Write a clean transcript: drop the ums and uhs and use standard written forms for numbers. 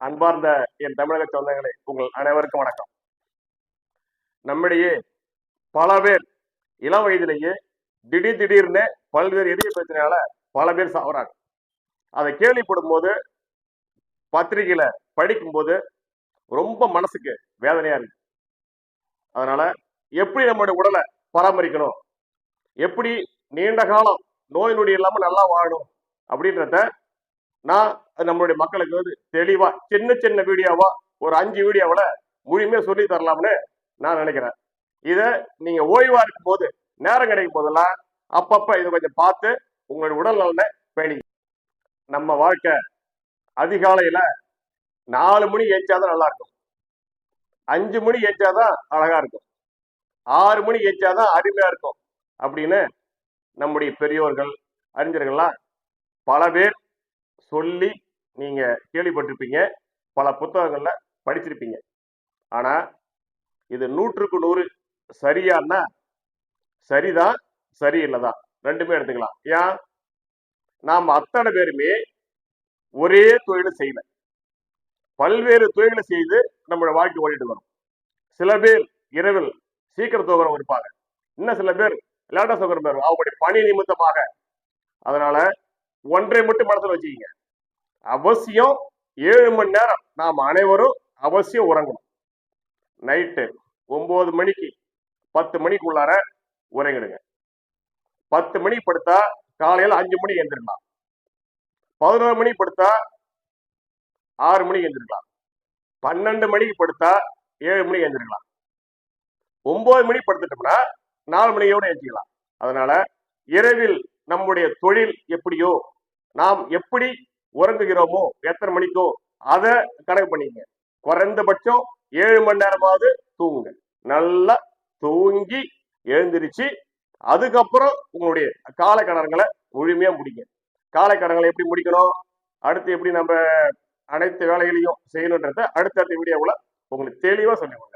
அன்பார்ந்த என் தமிழக சொந்தங்களே, உங்கள் அனைவருக்கும் வணக்கம். நம்மிடையே பல பேர் இளம் வயதிலேயே திடீர்னு பல்வேறு இதய பிரச்சனையால பல பேர் சாகுறாங்க. அதை கேள்விப்படும் போது, பத்திரிகையில படிக்கும் போது ரொம்ப மனசுக்கு வேதனையா இருக்கு. அதனால எப்படி நம்மளுடைய உடலை பராமரிக்கணும், எப்படி நீண்ட காலம் நோய் நொடி இல்லாம நல்லா வாழணும் அப்படின்றத நான் நம்மளுடைய மக்களுக்கு தெளிவா சின்ன வீடியோவா ஒரு 5 வீடியோவில் முழுமையா சொல்லி தரலாம்னு நான் நினைக்கிறேன். இதை நீங்க ஓய்வா இருக்கும் போது, நேரம் கிடைக்கும் போதெல்லாம் அப்பப்ப இதை கொஞ்சம் பார்த்து உங்களுடைய உடல் நலனை பேணி. நம்ம வாழ்க்கை அதிகாலையில 4 மணி ஏஞ்சாதான் நல்லா இருக்கும், 5 மணி ஏஞ்சாதான் அழகா இருக்கும், 6 மணி ஏஞ்சாதான் அருமையா இருக்கும் அப்படின்னு நம்முடைய பெரியோர்கள் அறிஞர்கள்லாம் பல பேர் சொல்லி நீங்க கேள்விப்பட்டிருப்பீங்க, பல புத்தகங்கள்ல படிச்சிருப்பீங்க. ஆனா இது 100க்கு 100 சரியானா சரிதான், சரியில்லைதான், ரெண்டுமே எடுத்துக்கலாம். ஏன், நாம் அத்தனை பேருமே ஒரே தொழிலை செய்யல, பல்வேறு தொழிலை செய்து நம்மளோட வாழ்க்கை ஓடிட்டு வரும். சில பேர் இரவில் சீக்கிரம் தூங்குறவங்க இருப்பாங்க, இன்னும் சில பேர் லேட்டா தூங்குற பேர் அவங்களுடைய பணி நிமித்தமாக. அதனால ஒன்றை மட்டும் மனசுல வச்சுக்கீங்க, அவசியம் 7 மணி நேரம் நாம் அனைவரும் அவசியம் உறங்கணும். நைட்டு 9 மணிக்கு 10 மணிக்குள்ளார உறங்கிடுங்க. 10 மணி படுத்தா காலையில 5 மணி எழுந்திருக்கலாம், 11 மணி படுத்தா 6 மணிக்கு எழுந்திருக்கலாம், 12 மணிக்கு படுத்தா 7 மணிக்கு எழுந்திருக்கலாம், 9 மணி படுத்துட்டோம்னா 4 மணியோட எழுச்சிக்கலாம். அதனால இரவில் நம்முடைய தொழில் எப்படியோ, நாம் எப்படி உறங்குகிறோமோ எத்தனை மணிக்கோ அதை கணக்கு பண்ணிக்கங்க. குறைந்தபட்சம் 7 மணி நேரமாவது தூங்குங்க. நல்லா தூங்கி எழுந்திருச்சு அதுக்கப்புறம் உங்களுடைய காலை கடன்களை முழுமையா முடிங்க. காலை கடன்களை எப்படி முடிக்கணும், அடுத்து எப்படி நம்ம அனைத்து வேலைகளையும் செய்யணுன்றத அடுத்தடுத்த வீடியோவில் உங்களுக்கு தெளிவா சொல்லுவேன்.